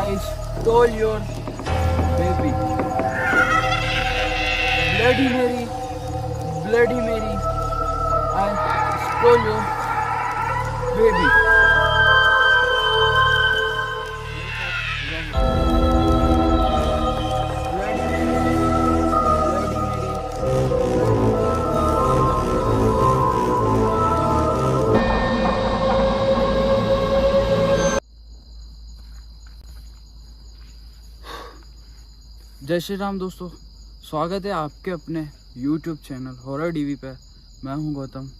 I stole your baby. Bloody Mary, Bloody Mary, I stole your baby. जय श्री राम दोस्तों, स्वागत है आपके अपने YouTube चैनल हॉरर डीवी पे। मैं हूं गौतम।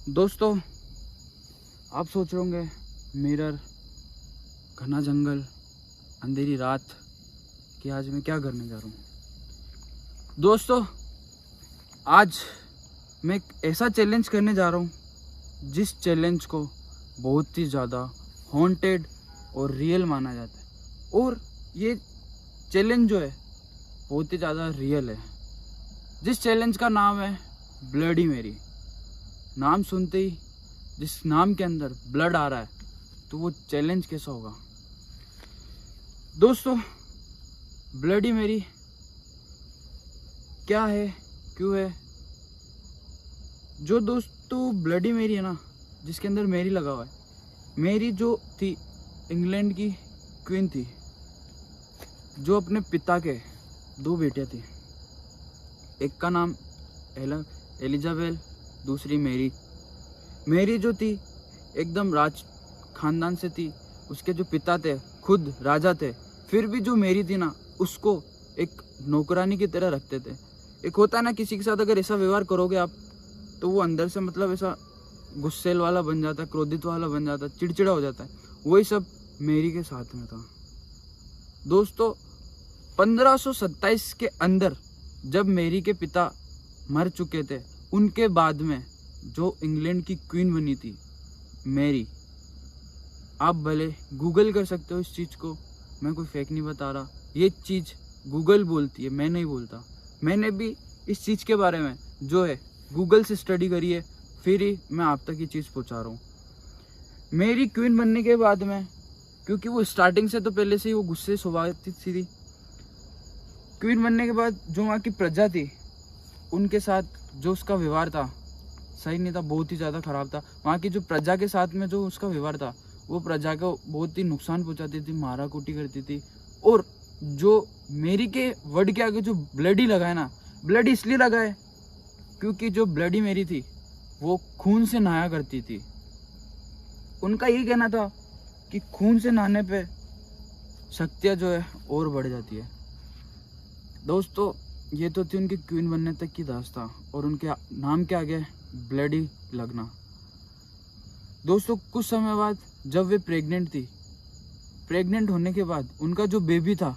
दोस्तों, आप सोच रहे होंगे मिरर, घना जंगल, अंधेरी रात कि आज मैं क्या करने जा रहा हूं। दोस्तों, आज मैं एक ऐसा चैलेंज करने जा रहा हूं जिस चैलेंज को बहुत ही ज़्यादा हॉन्टेड और रियल माना जाता है। और ये चैलेंज जो है बहुत ही ज़्यादा रियल है। जिस चैलेंज का नाम है ब्लडी मेरी। नाम सुनते ही जिस नाम के अंदर ब्लड आ रहा है तो वो चैलेंज कैसा होगा। दोस्तों, ब्लडी मेरी क्या है, क्यों है? जो दोस्तों ब्लडी मेरी है ना, जिसके अंदर मेरी लगा हुआ है, मेरी जो थी इंग्लैंड की क्वीन थी, जो अपने पिता के दो बेटियां थी। एक का नाम एलिजाबेल, दूसरी मेरी। मेरी जो थी एकदम राज खानदान से थी। उसके जो पिता थे खुद राजा थे, फिर भी जो मेरी थी ना, उसको एक नौकरानी की तरह रखते थे। एक होता है ना, किसी के साथ अगर ऐसा व्यवहार करोगे आप तो वो अंदर से मतलब ऐसा गुस्सेल वाला बन जाता है, क्रोधित वाला बन जाता है, चिड़चिड़ा हो जाता है। वही सब मेरी के साथ में था। दोस्तों, 1527 के अंदर जब मेरी के पिता मर चुके थे, उनके बाद में जो इंग्लैंड की क्वीन बनी थी मेरी। आप भले गूगल कर सकते हो इस चीज़ को, मैं कोई फेक नहीं बता रहा। ये चीज़ गूगल बोलती है, मैं नहीं बोलता। मैंने भी इस चीज़ के बारे में जो है गूगल से स्टडी करी है, फिर ही मैं आप तक ये चीज़ पहुँचा रहा हूँ। मेरी क्वीन बनने के बाद में, क्योंकि वो स्टार्टिंग से तो पहले से ही वो गुस्से स्वभाव थी। क्वीन बनने के बाद जो वहाँ की प्रजा थी, उनके साथ जो उसका व्यवहार था सही नहीं था, बहुत ही ज़्यादा ख़राब था। वहाँ की जो प्रजा के साथ में जो उसका व्यवहार था, वो प्रजा को बहुत ही नुकसान पहुँचाती थी, मारा कूटी करती थी। और जो मेरी के वर्ड के आगे जो ब्लडी लगा है ना, ब्लड इसलिए लगा है क्योंकि जो ब्लडी मेरी थी वो खून से नहाया करती थी। उनका यही कहना था कि खून से नहाने पे शक्तियाँ जो है और बढ़ जाती है। दोस्तों, ये तो थी उनकी क्वीन बनने तक की दास्तां, और उनके नाम के आगे ब्लडी लगना। दोस्तों, कुछ समय बाद जब वे प्रेग्नेंट थी, प्रेग्नेंट होने के बाद उनका जो बेबी था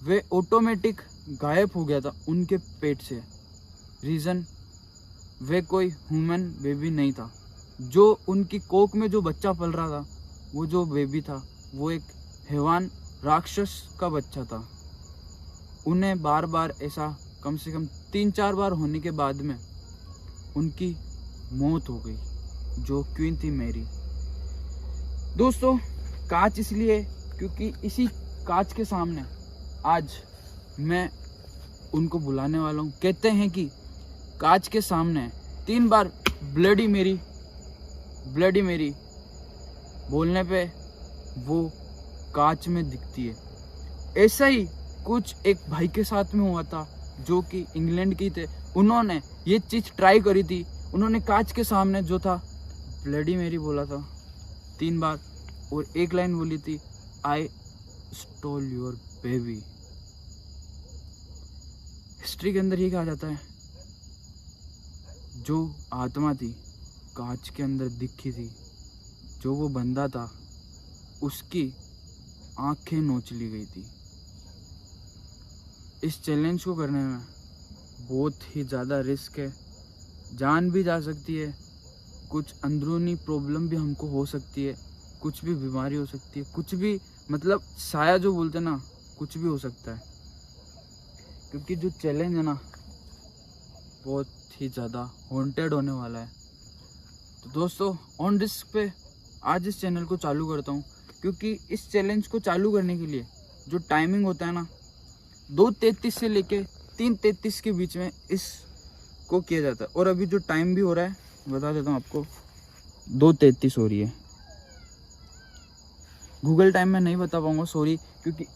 वे ऑटोमेटिक गायब हो गया था उनके पेट से। रीज़न, वे कोई ह्यूमन बेबी नहीं था। जो उनकी कोख में जो बच्चा पल रहा था, वो जो बेबी था वो एक हैवान राक्षस का बच्चा था। उन्हें बार बार ऐसा कम से कम 3-4 बार होने के बाद में उनकी मौत हो गई, जो क्वीन थी मेरी। दोस्तों, कांच इसलिए क्योंकि इसी कांच के सामने आज मैं उनको बुलाने वाला हूँ। कहते हैं कि कांच के सामने 3 बार ब्लडी मेरी, ब्लडी मेरी बोलने पे वो कांच में दिखती है। ऐसा ही कुछ एक भाई के साथ में हुआ था जो कि इंग्लैंड की थे। उन्होंने ये चीज़ ट्राई करी थी। उन्होंने कांच के सामने जो था ब्लडी मेरी बोला था 3 बार, और एक लाइन बोली थी, आई स्टोल योर बेबी। हिस्ट्री के अंदर ये कहा जाता है, जो आत्मा थी कांच के अंदर दिखी थी, जो वो बंदा था उसकी आंखें नोच ली गई थी। इस चैलेंज को करने में बहुत ही ज़्यादा रिस्क है, जान भी जा सकती है, कुछ अंदरूनी प्रॉब्लम भी हमको हो सकती है, कुछ भी बीमारी हो सकती है, कुछ भी मतलब साया जो बोलते हैं ना, कुछ भी हो सकता है। क्योंकि जो चैलेंज है ना बहुत ही ज़्यादा हॉन्टेड होने वाला है। तो दोस्तों, ऑन रिस्क पे आज इस चैनल को चालू करता हूँ क्योंकि इस चैलेंज को चालू करने के लिए जो टाइमिंग होता है ना, 2:33 से लेके 3:33 के बीच में इसको किया जाता है। और अभी जो टाइम भी हो रहा है बता देता हूँ आपको, 2:33 हो रही है। गूगल टाइम में नहीं बता पाऊँगा, सॉरी, क्योंकि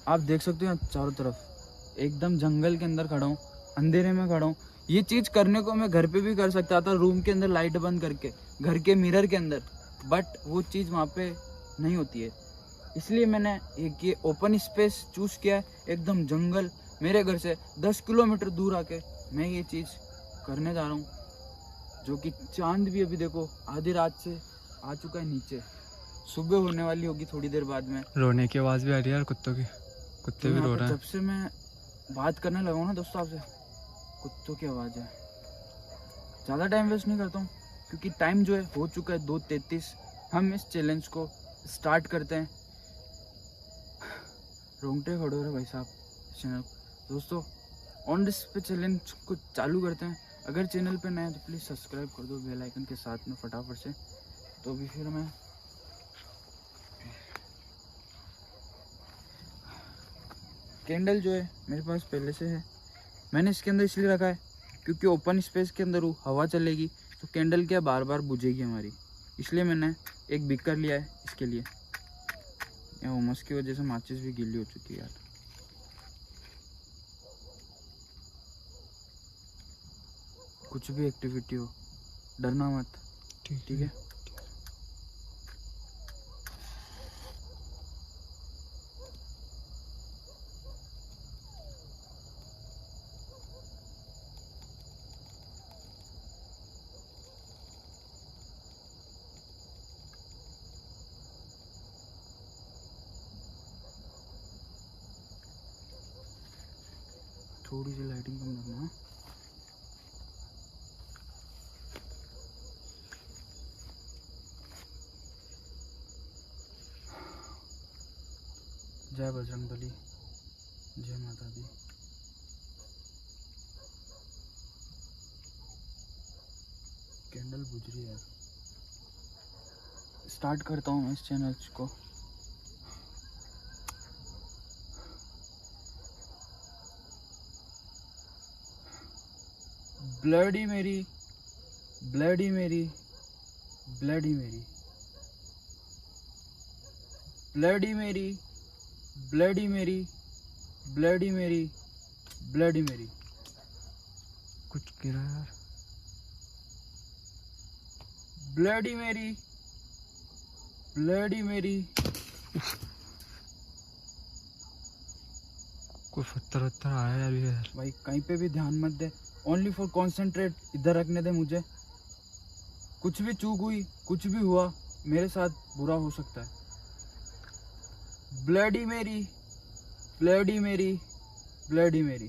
आप देख सकते हो चारों तरफ एकदम जंगल के अंदर खड़ा हूँ, अंधेरे में खड़ा हूँ। ये चीज़ करने को मैं घर पे भी कर सकता था, रूम के अंदर लाइट बंद करके, घर के मिरर के अंदर, बट वो चीज़ वहाँ पे नहीं होती है। इसलिए मैंने एक ये ओपन स्पेस चूज़ किया है, एकदम जंगल, मेरे घर से 10 किलोमीटर दूर आके मैं ये चीज़ करने जा रहा हूँ। जो कि चांद भी अभी देखो आधी रात से आ चुका है नीचे, सुबह होने वाली होगी थोड़ी देर बाद में। रोने की आवाज़ भी आ रही है यार कुत्तों की, कुत्ते भी रो रहे हैं। जब से मैं बात करने लगा हूँ ना दोस्तों आपसे, कुत्तों की आवाज़ है। ज़्यादा टाइम वेस्ट नहीं करता हूँ क्योंकि टाइम जो है हो चुका है 2:33। हम इस चैलेंज को स्टार्ट करते हैं। रोंगटे खड़े हो रहे भाई साहब चैनल दोस्तों। ऑन दिस पे चैलेंज को चालू करते हैं। अगर चैनल पे नए हैं तो प्लीज़ सब्सक्राइब कर दो बेल आइकन के साथ में फटाफट से। तो अभी फिर मैं कैंडल जो है मेरे पास पहले से है, मैंने इसके अंदर इसलिए रखा है क्योंकि ओपन स्पेस के अंदर वो हवा चलेगी तो कैंडल क्या बार बार बुझेगी हमारी, इसलिए मैंने एक बिकर लिया है इसके लिए। यहाँ उमस की वजह से माचिस भी गीली हो चुकी है यार। कुछ भी एक्टिविटी हो डरना मत, ठीक है। थोड़ी सी लाइटिंग कम रखना। जय बजरंगबली, जय माता दी। कैंडल बुझ रही है। स्टार्ट करता हूँ मैं इस चैनल को। Bloody Mary, bloody Mary, bloody Mary, bloody Mary, bloody Mary, bloody Mary, bloody मेरी। कुछ गिरा यार। ब्लडी मेरी, ब्लडी मेरी। कोई पत्थर वत्थर आया यार यार। भाई कहीं पे भी ध्यान मत दे, ओनली फॉर कॉन्सेंट्रेट, इधर रखने दे मुझे। कुछ भी चूक हुई, कुछ भी हुआ, मेरे साथ बुरा हो सकता है। Bloody Mary, bloody Mary, bloody Mary.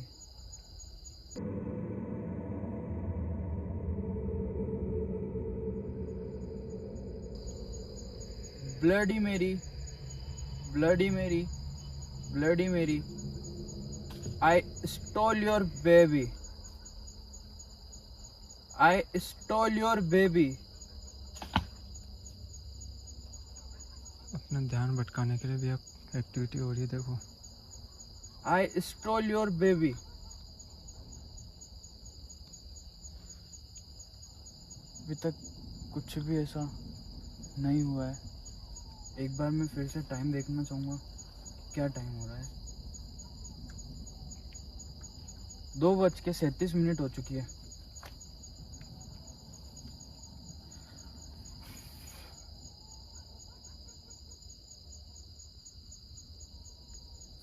Bloody Mary, bloody Mary, bloody मेरी। I stole your baby. I stole your baby. अपना ध्यान भटकाने के लिए भी एक एक्टिविटी हो रही है देखो। I stole your baby. अभी तक कुछ भी ऐसा नहीं हुआ है। एक बार मैं फिर से टाइम देखना चाहूँगा, क्या टाइम हो रहा है। 2:37 हो चुकी है।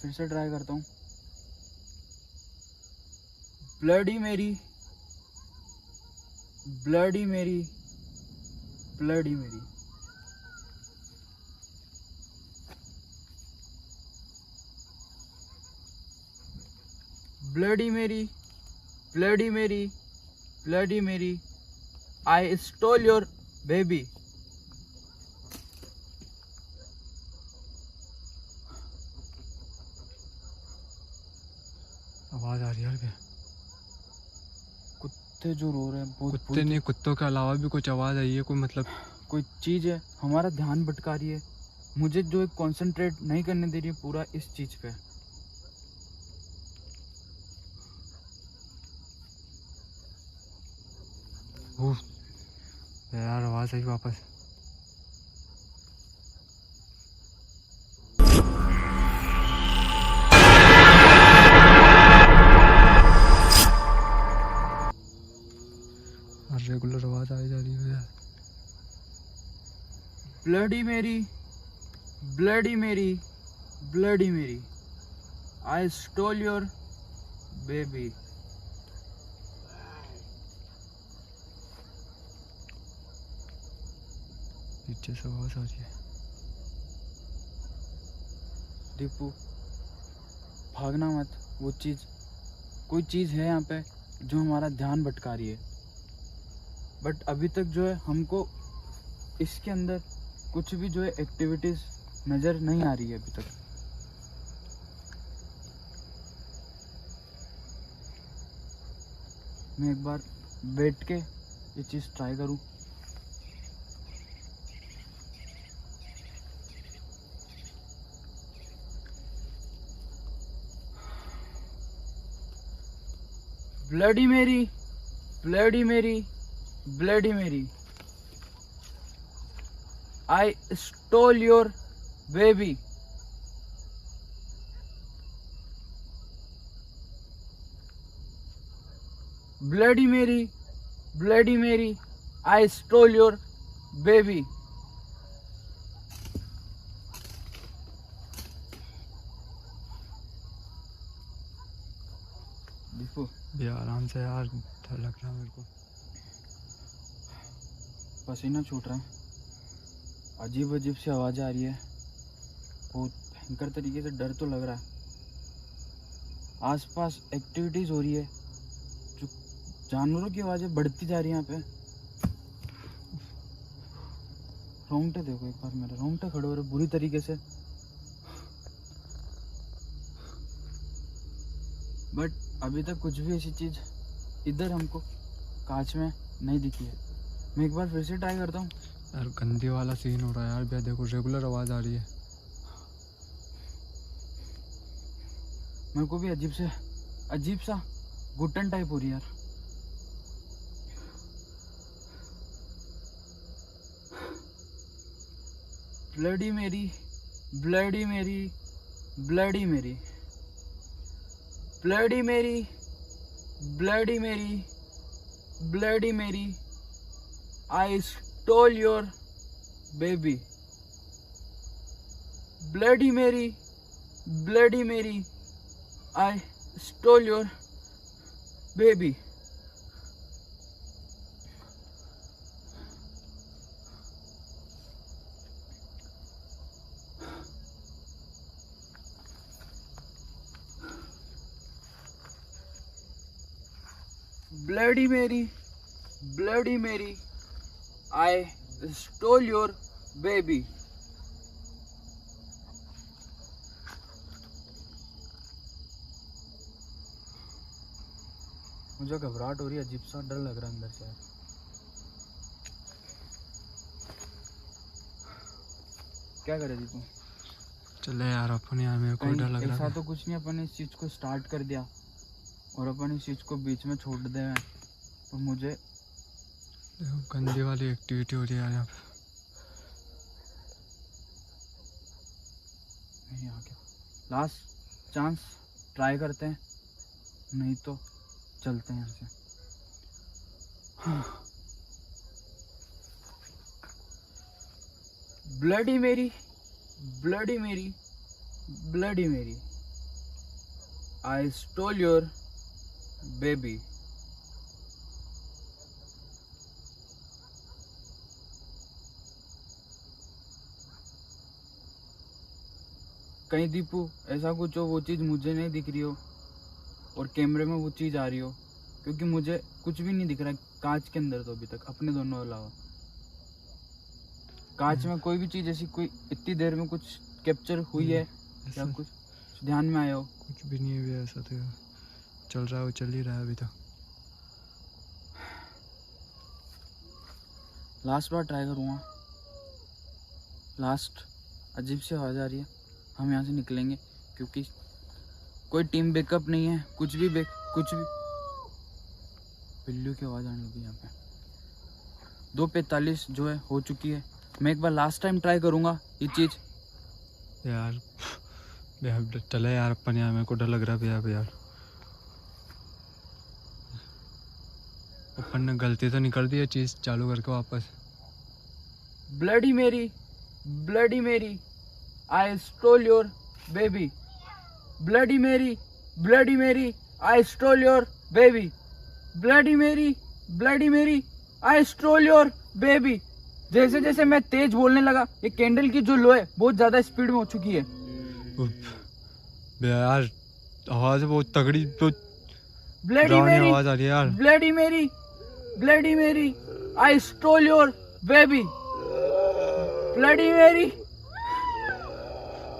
फिर से ट्राई करता हूँ। Bloody Mary, bloody Mary, bloody Mary. Bloody Mary, bloody Mary, bloody मेरी। I stole your baby. आवाज आ रही है क्या? कुत्ते जो रो रहे हैं, कुत्ते नहीं, कुत्तों के अलावा भी कुछ आवाज आई है, कोई मतलब कोई चीज है हमारा ध्यान भटका रही है। मुझे जो कंसंट्रेट नहीं करने दे रही है पूरा इस चीज पे। उफ, यार आवाज आई वापस। और रेगुलर आवाज आई जा रही है यार। Bloody Mary, bloody Mary, bloody Mary, I stole your baby. पीछे से आवाज आ रही है। दीपू भागना मत, वो चीज, कोई चीज है यहाँ पे जो हमारा ध्यान भटका रही है। बट अभी तक जो है हमको इसके अंदर कुछ भी जो है एक्टिविटीज नजर नहीं आ रही है अभी तक। मैं एक बार बैठ के ये चीज ट्राई करूं। Bloody Mary, bloody Mary, bloody Mary, I stole your baby. Bloody Mary, bloody Mary, I stole your baby. देखो भी आराम से यार, डर लग रहा है मेरे को। पसीना छूट रहा है, अजीब अजीब सी आवाज़ आ रही है, बहुत भयंकर तरीके से डर तो लग रहा है। आसपास एक्टिविटीज हो रही है, जो जानवरों की आवाज़ें बढ़ती जा रही है यहाँ पे। रोंगटे देखो एक बार, मेरे रोंगटे खड़े हो रहे बुरी तरीके से। बट अभी तक कुछ भी ऐसी चीज इधर हमको कांच में नहीं दिखी है। मैं एक बार फिर से ट्राई करता हूँ। यार गंदी वाला सीन हो रहा है यार। भैया देखो रेगुलर आवाज आ रही है। मेरे को भी अजीब सा घुटन टाइप हो रही है यार। Bloody Mary, bloody Mary, bloody Mary, bloody Mary, bloody Mary, bloody Mary, I stole your baby. Bloody Mary, bloody Mary, I stole your baby. Bloody Mary, Bloody Mary, I stole your baby. मुझे घबराहट हो रही है, अजीब सा डर लग रहा है अंदर से यार। क्या करे दीपू? चले यार अपन, यार मेरे को डर लग रहा ऐसा है। तो कुछ नहीं, अपन इस चीज को स्टार्ट कर दिया और अपन इस चीज को बीच में छोड़ दे हैं, तो मुझे देखो गंदी वाली एक्टिविटी हो रही है यहाँ पे। यहाँ के लास्ट चांस ट्राई करते हैं, नहीं तो चलते हैं यहाँ से। Bloody Mary, bloody Mary, bloody Mary, I stole your baby. कहीं दीपू ऐसा कुछ हो, वो चीज मुझे नहीं दिख रही हो और कैमरे में वो चीज आ रही हो, क्योंकि मुझे कुछ भी नहीं दिख रहा है कांच के अंदर तो अभी तक, अपने दोनों अलावा। कांच में कोई भी चीज ऐसी कोई इतनी देर में कुछ कैप्चर हुई है या कुछ ध्यान में आया हो? कुछ भी नहीं हुआ ऐसा, तो चल रहा है, वो चल ही रहा है अभी तक। लास्ट बार ट्राई करूँगा, लास्ट अजीब सी आवाज़ आ रही है। हम यहाँ से निकलेंगे क्योंकि कोई टीम बैकअप नहीं है, कुछ भी बिल्लियों की आवाज़ आने लगी यहाँ पे। 2:45 जो है हो चुकी है। मैं एक बार लास्ट टाइम ट्राई करूँगा ये चीज़। यार भैया चले यार अपन यार, मेरे को डर लग रहा है भैया यार। अपन ने गलती तो नहीं कर दी है चीज़ चालू करके वापस। Bloody Mary I stole your baby. Bloody Mary I stole your baby. Bloody Mary I stole your baby. जैसे जैसे मैं तेज बोलने लगा, ये कैंडल की जो लो है बहुत ज्यादा स्पीड में हो चुकी है। भैया यार आवाज़ बहुत तगड़ी, तो ब्लडी आवाज़ आ रही है यार। Bloody Mary I stole your baby. Bloody Mary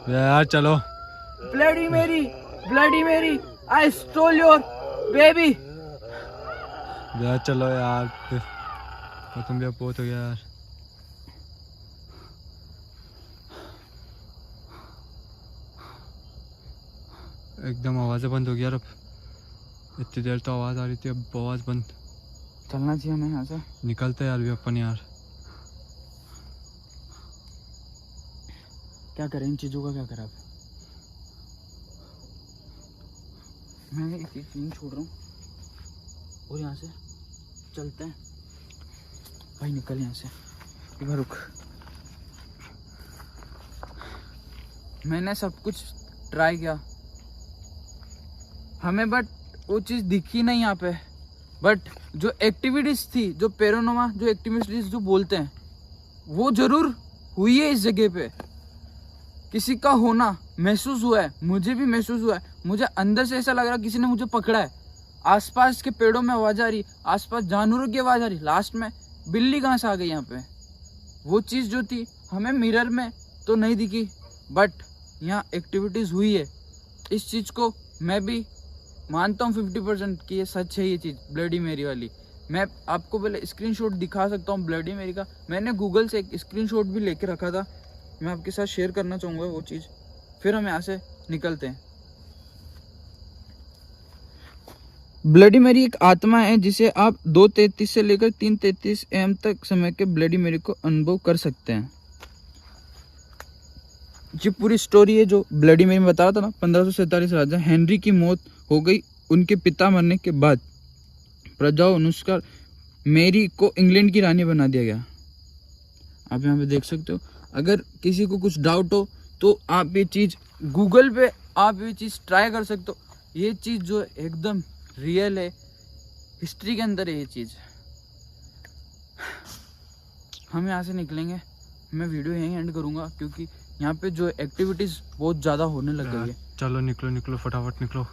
भैया यार चलो। Bloody Mary I stole your baby. भैया चलो यार, तुम भी अब बहुत हो गया यार। एकदम आवाज़ें बंद हो गया यार। अब इतनी देर तो आवाज़ आ रही थी, अब आवाज़ बंद। चलना चाहिए हमें यहाँ से। निकलते यार भी अपन यार। क्या करें, इन चीज़ों का क्या करें अब। मैं एक चीज छोड़ रहा हूँ और यहाँ से चलते हैं। भाई निकल यहाँ से। एक बार रुक, मैंने सब कुछ ट्राई किया हमें, बट वो चीज़ दिखी नहीं यहाँ पे। बट जो एक्टिविटीज़ थी, जो पैरानॉर्मल जो एक्टिविटीज़ जो बोलते हैं, वो ज़रूर हुई है इस जगह पे। किसी का होना महसूस हुआ है, मुझे भी महसूस हुआ है। मुझे अंदर से ऐसा लग रहा है किसी ने मुझे पकड़ा है। आसपास के पेड़ों में आवाज़ आ रही, आसपास जानवरों की आवाज़ आ रही। लास्ट में बिल्ली कहाँ से आ गई यहाँ पे। वो चीज़ जो थी हमें मिरर में तो नहीं दिखी, बट यहाँ एक्टिविटीज़ हुई है। इस चीज़ को मैं भी मानता हूँ 50% कि ये सच है। ये चीज़ ब्लडी मेरी वाली, मैं आपको पहले स्क्रीनशॉट दिखा सकता हूँ ब्लडी मेरी का। मैंने गूगल से एक स्क्रीनशॉट भी लेके रखा था, मैं आपके साथ शेयर करना चाहूँगा वो चीज़। फिर हम यहाँ से निकलते हैं। ब्लडी मेरी एक आत्मा है जिसे आप 2:33 से लेकर 3:33 AM तक समय के ब्लडी मेरी को अनुभव कर सकते हैं। ये पूरी स्टोरी है जो ब्लडी मेरी में बता रहा था ना। 1547 राजा हेनरी की मौत हो गई उनके पिता मरने के बाद। प्रजाओं अनुसार मेरी को इंग्लैंड की रानी बना दिया गया। आप यहाँ पे देख सकते हो। अगर किसी को कुछ डाउट हो तो आप ये चीज़ गूगल पे आप ये चीज़ ट्राई कर सकते हो। ये चीज़ जो एकदम रियल है, हिस्ट्री के अंदर है ये चीज़। हम यहाँ से निकलेंगे। मैं वीडियो यहीं एंड करूँगा क्योंकि यहाँ पे जो एक्टिविटीज़ बहुत ज़्यादा होने लग गई है। चलो निकलो फटाफट निकलो।